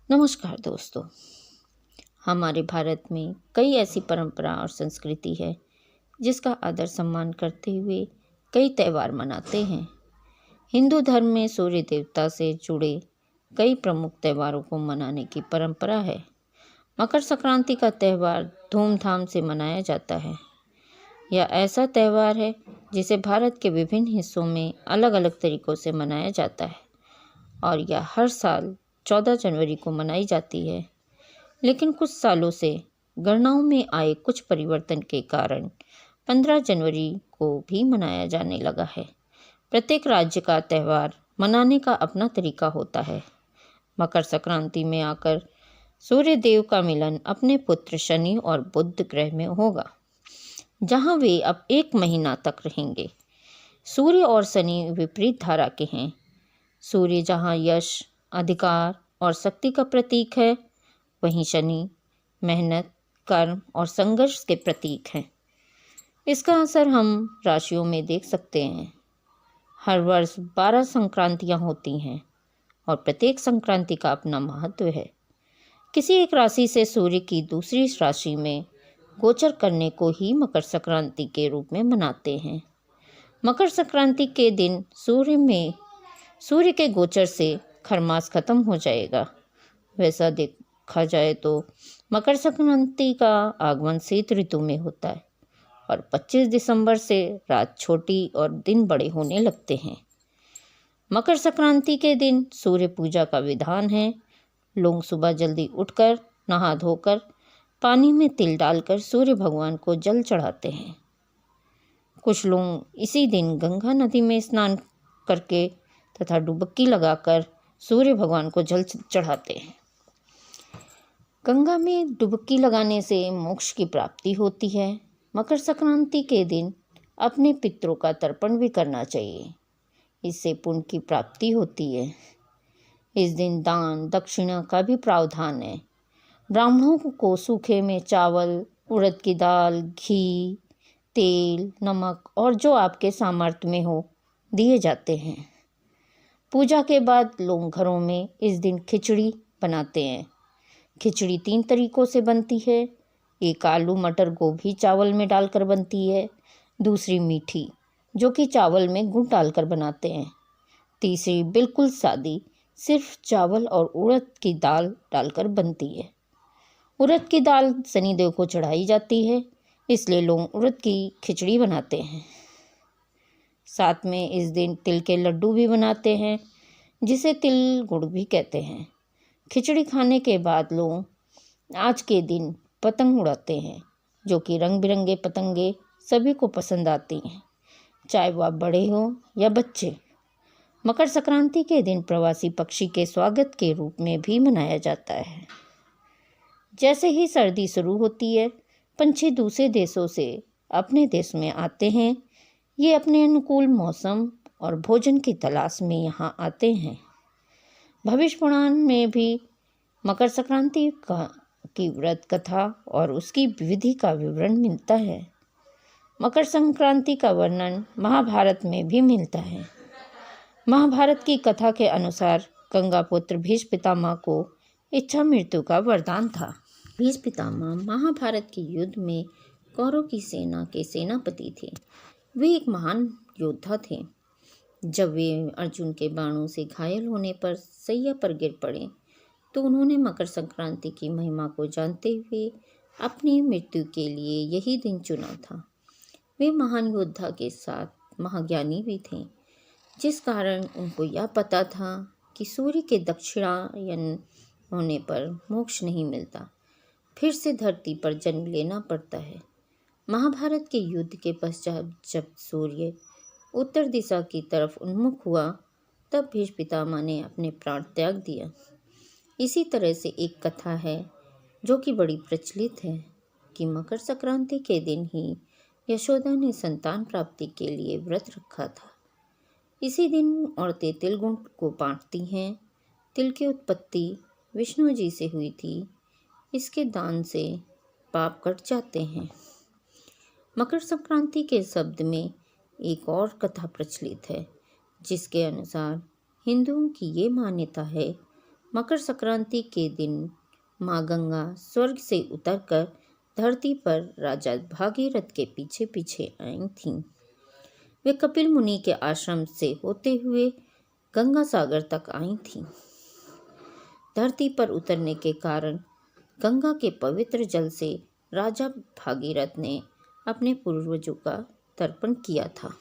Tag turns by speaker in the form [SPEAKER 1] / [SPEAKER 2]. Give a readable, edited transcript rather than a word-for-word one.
[SPEAKER 1] नमस्कार दोस्तों। हमारे भारत में कई ऐसी परंपरा और संस्कृति है जिसका आदर सम्मान करते हुए कई त्यौहार मनाते हैं। हिंदू धर्म में सूर्य देवता से जुड़े कई प्रमुख त्योहारों को मनाने की परंपरा है। मकर संक्रांति का त्यौहार धूमधाम से मनाया जाता है। यह ऐसा त्यौहार है जिसे भारत के विभिन्न हिस्सों में अलग अलग तरीकों से मनाया जाता है और यह हर साल 14 जनवरी को मनाई जाती है। लेकिन कुछ सालों से गणनाओं में आए कुछ परिवर्तन के कारण 15 जनवरी को भी मनाया जाने लगा है। प्रत्येक राज्य का त्यौहार मनाने का अपना तरीका होता है। मकर संक्रांति में आकर सूर्य देव का मिलन अपने पुत्र शनि और बुध ग्रह में होगा, जहां वे अब 1 महीना तक रहेंगे। सूर्य और शनि विपरीत धारा के हैं। सूर्य जहां यश, अधिकार और शक्ति का प्रतीक है, वहीं शनि मेहनत, कर्म और संघर्ष के प्रतीक हैं। इसका असर हम राशियों में देख सकते हैं। हर वर्ष 12 संक्रांतियां होती हैं और प्रत्येक संक्रांति का अपना महत्व है। किसी एक राशि से सूर्य की दूसरी राशि में गोचर करने को ही मकर संक्रांति के रूप में मनाते हैं। मकर संक्रांति के दिन सूर्य के गोचर से खरमास खत्म हो जाएगा। वैसा देखा जाए तो मकर संक्रांति का आगमन शीत ऋतु में होता है और 25 दिसंबर से रात छोटी और दिन बड़े होने लगते हैं। मकर संक्रांति के दिन सूर्य पूजा का विधान है। लोग सुबह जल्दी उठकर नहा धोकर पानी में तिल डालकर सूर्य भगवान को जल चढ़ाते हैं। कुछ लोग इसी दिन गंगा नदी में स्नान करके तथा डुबकी लगाकर सूर्य भगवान को जल चढ़ाते हैं। गंगा में डुबकी लगाने से मोक्ष की प्राप्ति होती है। मकर संक्रांति के दिन अपने पितरों का तर्पण भी करना चाहिए। इससे पुण्य की प्राप्ति होती है। इस दिन दान दक्षिणा का भी प्रावधान है। ब्राह्मणों को सूखे में चावल, उड़द की दाल, घी, तेल, नमक और जो आपके सामर्थ्य में हो दिए जाते हैं। पूजा के बाद लोग घरों में इस दिन खिचड़ी बनाते हैं। खिचड़ी 3 तरीकों से बनती है। एक आलू मटर गोभी चावल में डालकर बनती है। दूसरी मीठी, जो कि चावल में गुड़ डालकर बनाते हैं। तीसरी बिल्कुल सादी, सिर्फ चावल और उड़द की दाल डालकर बनती है। उड़द की दाल शनिदेव को चढ़ाई जाती है, इसलिए लोग उड़द की खिचड़ी बनाते हैं। साथ में इस दिन तिल के लड्डू भी बनाते हैं, जिसे तिल गुड़ भी कहते हैं। खिचड़ी खाने के बाद लोग आज के दिन पतंग उड़ाते हैं, जो कि रंग बिरंगे पतंगे सभी को पसंद आती हैं, चाहे वह बड़े हो या बच्चे। मकर संक्रांति के दिन प्रवासी पक्षी के स्वागत के रूप में भी मनाया जाता है। जैसे ही सर्दी शुरू होती है, पंछी दूसरे देशों से अपने देश में आते हैं। ये अपने अनुकूल मौसम और भोजन की तलाश में यहाँ आते हैं। भविष्य पुराण में भी मकर संक्रांति की व्रत कथा और उसकी विधि का विवरण मिलता है। मकर संक्रांति का वर्णन महाभारत में भी मिलता है। महाभारत की कथा के अनुसार गंगा पुत्र भीष्म पितामह को इच्छा मृत्यु का वरदान था। भीष्म पितामह महाभारत के युद्ध में कौरव की सेना के सेनापति थे। वे एक महान योद्धा थे। जब वे अर्जुन के बाणों से घायल होने पर सैया पर गिर पड़े, तो उन्होंने मकर संक्रांति की महिमा को जानते हुए अपनी मृत्यु के लिए यही दिन चुना था। वे महान योद्धा के साथ महाज्ञानी भी थे, जिस कारण उनको यह पता था कि सूर्य के दक्षिणायन होने पर मोक्ष नहीं मिलता, फिर से धरती पर जन्म लेना पड़ता है। महाभारत के युद्ध के पश्चात जब सूर्य उत्तर दिशा की तरफ उन्मुख हुआ, तब भीष्म पितामह ने अपने प्राण त्याग दिया। इसी तरह से एक कथा है जो कि बड़ी प्रचलित है कि मकर संक्रांति के दिन ही यशोदा ने संतान प्राप्ति के लिए व्रत रखा था। इसी दिन औरतें तिल गुड़ को बांटती हैं। तिल की उत्पत्ति विष्णु जी से हुई थी। इसके दान से पाप कट जाते हैं। मकर संक्रांति के शब्द में एक और कथा प्रचलित है, जिसके अनुसार हिंदुओं की ये मान्यता है मकर संक्रांति के दिन माँ गंगा स्वर्ग से उतरकर धरती पर राजा भागीरथ के पीछे पीछे आई थीं। वे कपिल मुनि के आश्रम से होते हुए गंगा सागर तक आई थीं। धरती पर उतरने के कारण गंगा के पवित्र जल से राजा भागीरथ ने अपने पूर्वजों का तर्पण किया था।